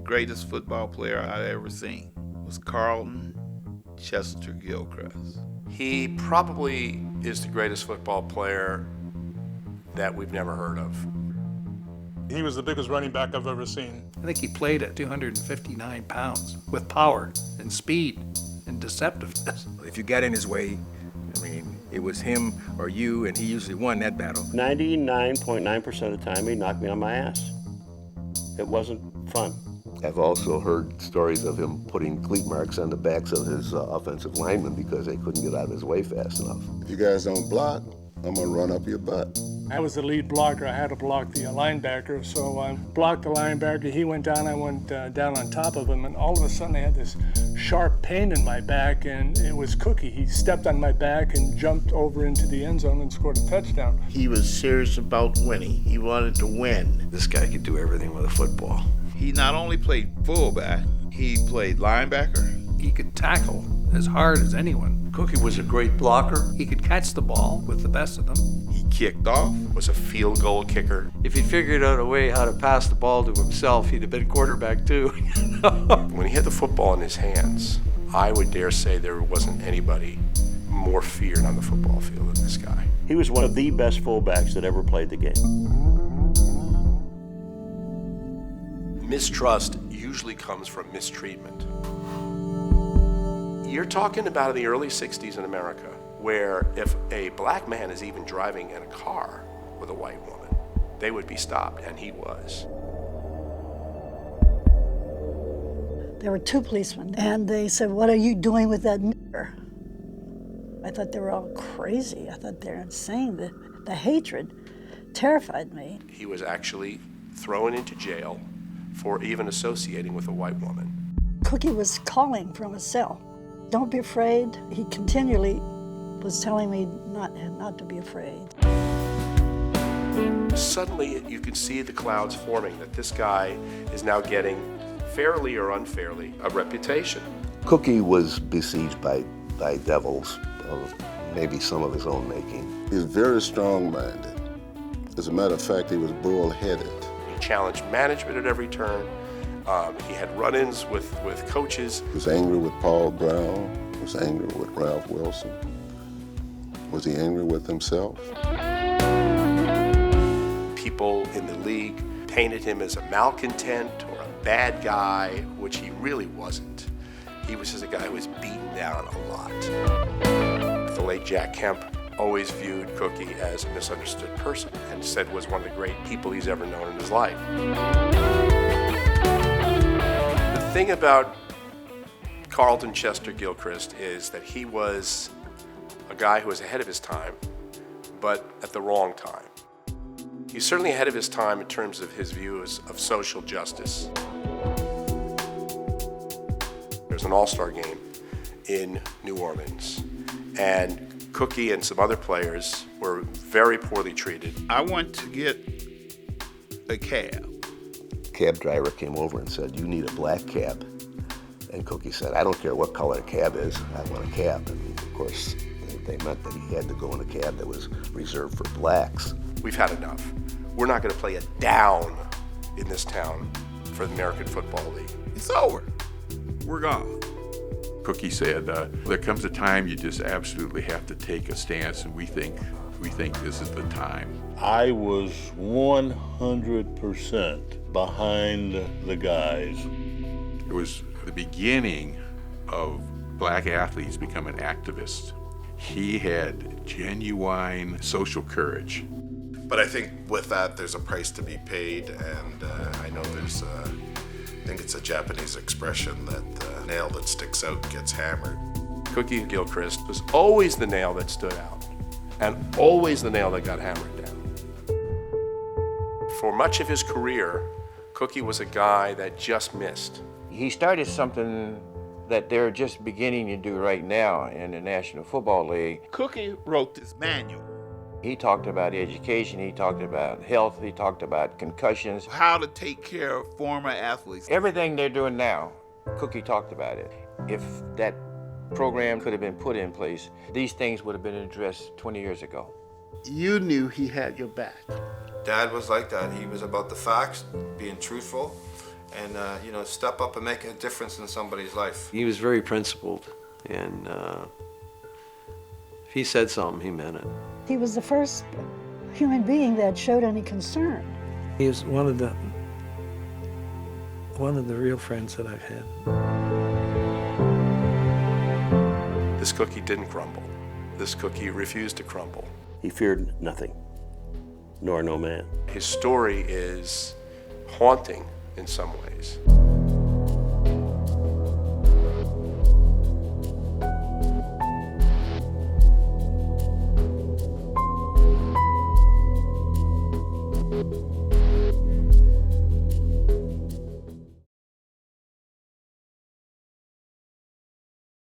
greatest football player I ever seen was Carlton Chester Gilchrist. He probably is the greatest football player that we've never heard of. He was the biggest running back I've ever seen. I think he played at 259 pounds with power and speed and deceptiveness. If you got in his way, I mean, it was him or you, and he usually won that battle. 99.9% of the time, he knocked me on my ass. It wasn't fun. I've also heard stories of him putting cleat marks on the backs of his offensive linemen because they couldn't get out of his way fast enough. If you guys don't block, I'm going to run up your butt. I was the lead blocker. I had to block the linebacker, so I blocked the linebacker. He went down, I went down on top of him, and all of a sudden I had this sharp pain in my back, and it was Cookie. He stepped on my back and jumped over into the end zone and scored a touchdown. He was serious about winning. He wanted to win. This guy could do everything with a football. He not only played fullback, he played linebacker. He could tackle as hard as anyone. Cookie was a great blocker. He could catch the ball with the best of them. He kicked off. Was a field goal kicker. If he figured out a way how to pass the ball to himself, he'd have been quarterback too. When he had the football in his hands, I would dare say there wasn't anybody more feared on the football field than this guy. He was one of the best fullbacks that ever played the game. Mistrust usually comes from mistreatment. You're talking about in the early 60s in America, where if a black man is even driving in a car with a white woman, they would be stopped, and he was. There were two policemen, and they said, "What are you doing with that nigger?" I thought they were all crazy. I thought they were insane. The hatred terrified me. He was actually thrown into jail for even associating with a white woman. Cookie was calling from a cell. Don't be afraid. He continually was telling me not to be afraid. Suddenly, you can see the clouds forming that this guy is now getting, fairly or unfairly, a reputation. Cookie was besieged by devils of maybe some of his own making. He was very strong-minded. As a matter of fact, he was bull-headed. He challenged management at every turn. He had run-ins with coaches. He was angry with Paul Brown. He was angry with Ralph Wilson. Was he angry with himself? People in the league painted him as a malcontent or a bad guy, which he really wasn't. He was just a guy who was beaten down a lot. The late Jack Kemp always viewed Cookie as a misunderstood person and said was one of the great people he's ever known in his life. The thing about Carlton Chester Gilchrist is that he was a guy who was ahead of his time, but at the wrong time. He's certainly ahead of his time in terms of his views of social justice. There's an all-star game in New Orleans, and Cookie and some other players were very poorly treated. I went to get a cab. Cab driver came over and said, "You need a black cab." And Cookie said, "I don't care what color a cab is, I want a cab." And of course, they meant that he had to go in a cab that was reserved for blacks. We've had enough. We're not going to play a down in this town for the American Football League. It's over. We're gone. Cookie said, there comes a time you just absolutely have to take a stance, and we think this is the time. I was 100% behind the guys. It was the beginning of black athletes becoming activists. He had genuine social courage. But I think with that, there's a price to be paid, and I know there's I think it's a Japanese expression that the nail that sticks out gets hammered. Cookie Gilchrist was always the nail that stood out, and always the nail that got hammered down. For much of his career, Cookie was a guy that just missed. He started something that they're just beginning to do right now in the National Football League. Cookie wrote this manual. He talked about education, he talked about health, he talked about concussions. How to take care of former athletes. Everything they're doing now, Cookie talked about it. If that program could have been put in place, these things would have been addressed 20 years ago. You knew he had your back. Dad was like that. He was about the facts, being truthful, and step up and make a difference in somebody's life. He was very principled, and if he said something, he meant it. He was the first human being that showed any concern. He was one of the real friends that I've had. This cookie didn't crumble. This cookie refused to crumble. He feared nothing, nor no man. His story is haunting in some ways.